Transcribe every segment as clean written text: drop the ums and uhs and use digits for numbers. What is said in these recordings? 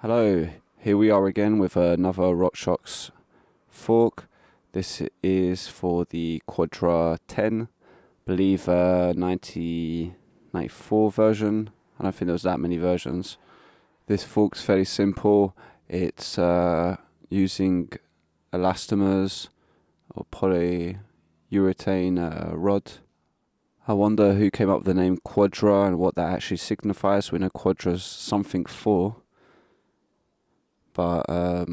Hello, here we are again with another Rock Shox Fork. This is for the Quadra 10, believe 94 version. I don't think there was that many versions. This fork's fairly simple. It's using elastomers or polyurethane rod. I wonder who came up with the name Quadra and what that actually signifies. We know Quadra's something four. But I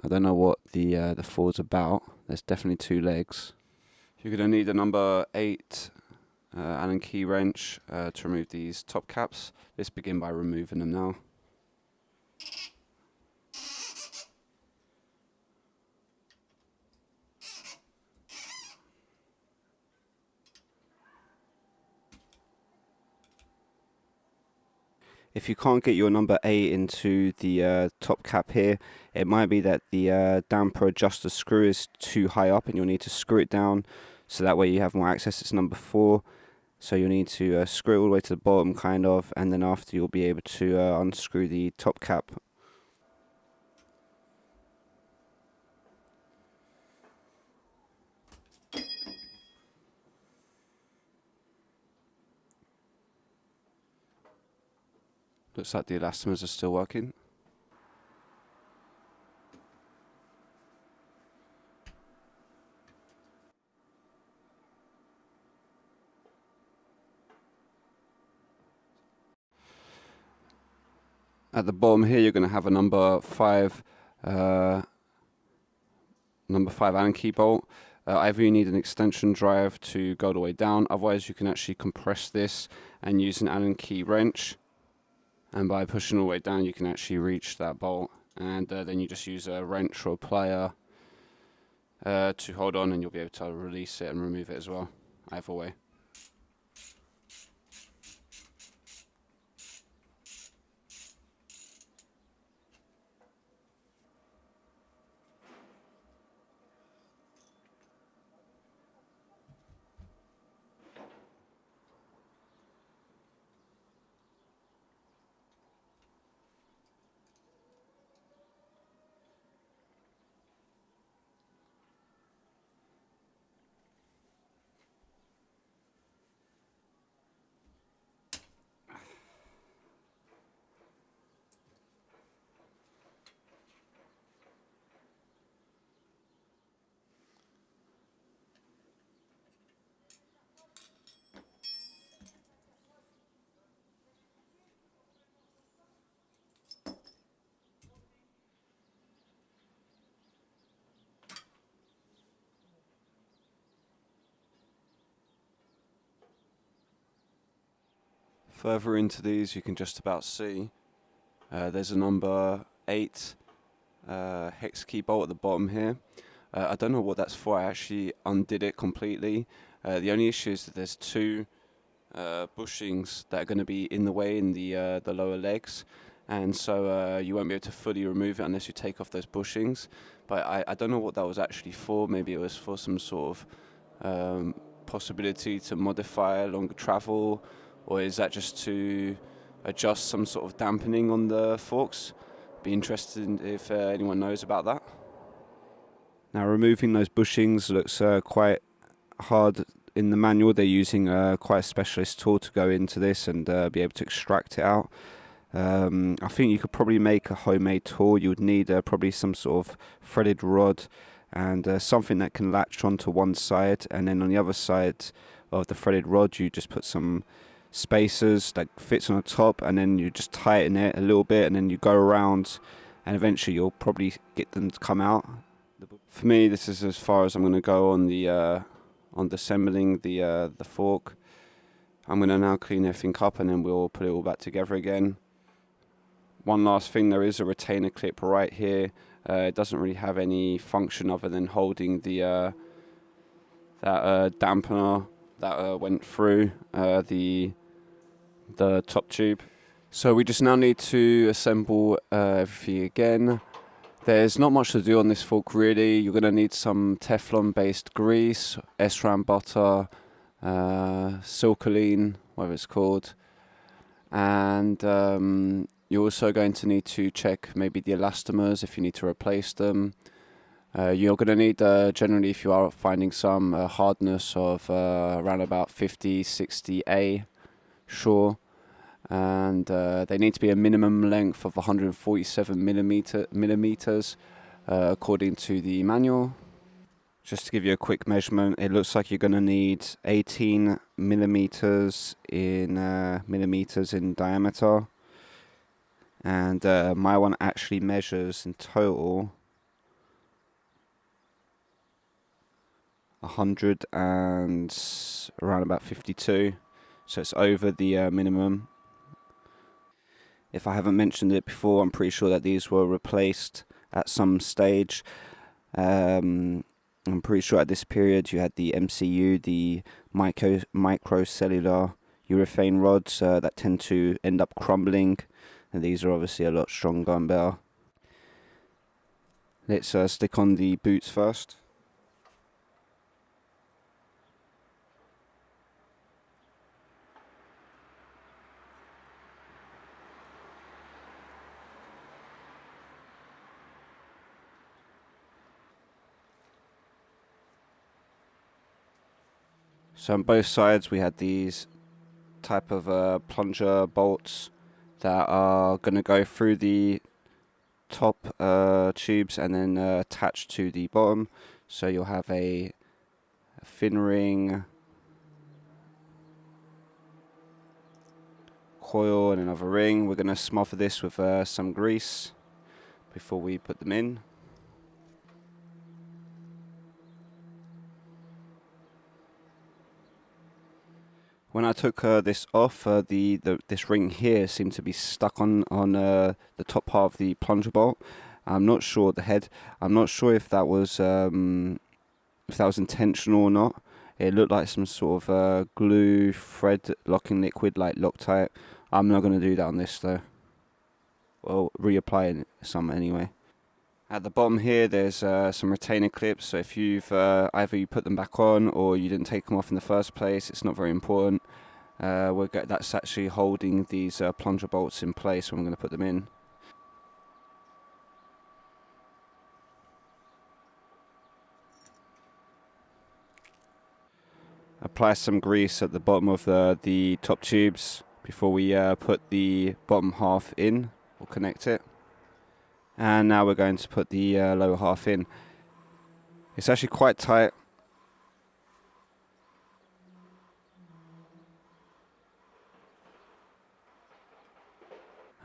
don't know what the four's about. There's definitely two legs. You're going to need a number 8 Allen key wrench to remove these top caps. Let's begin by removing them now. If you can't get your number 8 into the top cap here, it might be that the damper adjuster screw is too high up and you'll need to screw it down so that way you have more access. It's number 4, so you'll need to screw it all the way to the bottom kind of, and then after you'll be able to unscrew the top cap. Looks like the elastomers are still working. At the bottom here, you're going to have a number 5 Allen key bolt. Either you need an extension drive to go all the way down, otherwise you can actually compress this and use an Allen key wrench. And by pushing all the way down, you can actually reach that bolt. And then you just use a wrench or a plier to hold on, and you'll be able to release it and remove it as well, either way. Further into these, you can just about see there's a number 8 hex key bolt at the bottom here. I don't know what that's for. I actually undid it completely. The only issue is that there's 2 bushings that are going to be in the way in the lower legs, and so you won't be able to fully remove it unless you take off those bushings. But I don't know what that was actually for. Maybe it was for some sort of possibility to modify longer travel, or is that just to adjust some sort of dampening on the forks? Be interested if anyone knows about that. Now, removing those bushings looks quite hard. In the manual, they're using quite a specialist tool to go into this and be able to extract it out. I think you could probably make a homemade tool. You would need probably some sort of threaded rod and something that can latch onto one side, and then on the other side of the threaded rod you just put some spacers that fits on the top, and then you just tighten it a little bit, and then you go around, and eventually you'll probably get them to come out. For me, this is as far as I'm going to go on the on assembling the fork. I'm going to now clean everything up, and then we'll put it all back together again. One last thing, there is a retainer clip right here. It doesn't really have any function other than holding the that dampener that went through the top tube. So we just now need to assemble everything again. There's not much to do on this fork really. You're going to need some Teflon based grease, SRAM butter, Silcoline, whatever it's called, and You're also going to need to check maybe the elastomers if you need to replace them. You're going to need, generally, if you are finding some, hardness of around about 50, 60A, sure. And they need to be a minimum length of 147 millimeters, according to the manual. Just to give you a quick measurement, it looks like you're going to need 18 millimeters in diameter, and my one actually measures in total 100 and around about 52, so it's over the minimum. If I haven't mentioned it before, I'm pretty sure that these were replaced at some stage. I'm pretty sure at this period you had the MCU, the microcellular urethane rods that tend to end up crumbling, and these are obviously a lot stronger and better. Let's stick on the boots first. So on both sides we had these type of plunger bolts that are going to go through the top tubes and then attach to the bottom. So you'll have a thin ring, coil and another ring. We're going to smother this with some grease before we put them in. When I took this off, this ring here seemed to be stuck on the top part of the plunger bolt. I'm not sure the head. I'm not sure if that was intentional or not. It looked like some sort of glue thread locking liquid, like Loctite. I'm not going to do that on this though. Well, reapplying some anyway. At the bottom here, there's some retainer clips, so if you've either you put them back on or you didn't take them off in the first place, it's not very important. That's actually holding these plunger bolts in place when we're going to put them in. Apply some grease at the bottom of the top tubes before we put the bottom half in or connect it. And now we're going to put the lower half in. It's actually quite tight.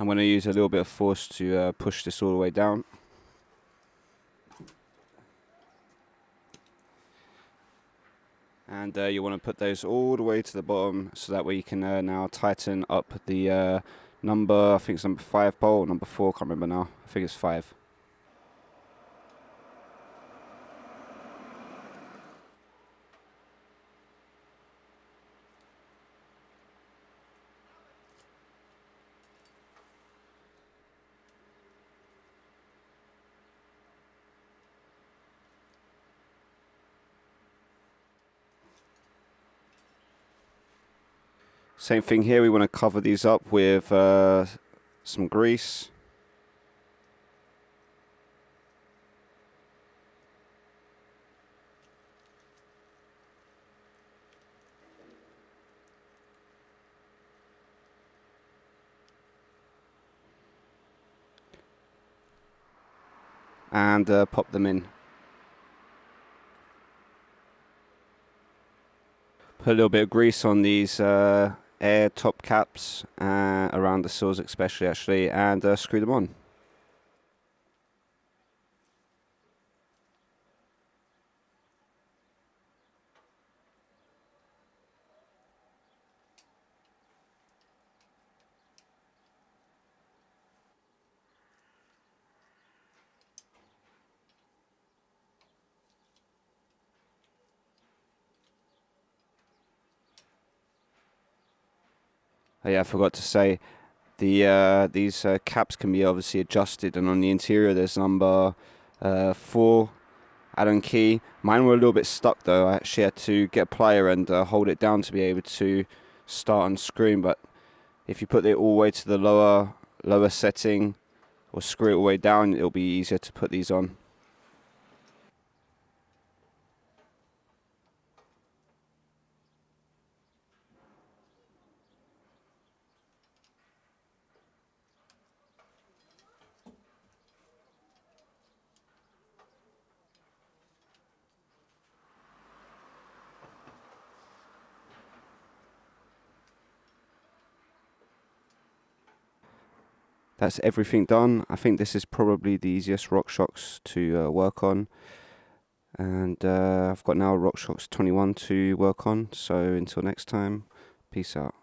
I'm going to use a little bit of force to push this all the way down. And you want to put those all the way to the bottom, so that way you can now tighten up the number, I think it's number 5 bolt, or number 4, can't remember now. I think it's 5. Same thing here, we want to cover these up with some grease. And pop them in. Put a little bit of grease on these air top caps, around the seals especially actually, and screw them on. Oh yeah, I forgot to say, these caps can be obviously adjusted, and on the interior there's number 4 Allen key. Mine were a little bit stuck though. I actually had to get a plier and hold it down to be able to start unscrewing. But if you put it all the way to the lower setting or screw it all the way down, it'll be easier to put these on. That's everything done. I think this is probably the easiest Rockshox to work on. And I've got now Rockshox 21 to work on. So until next time, peace out.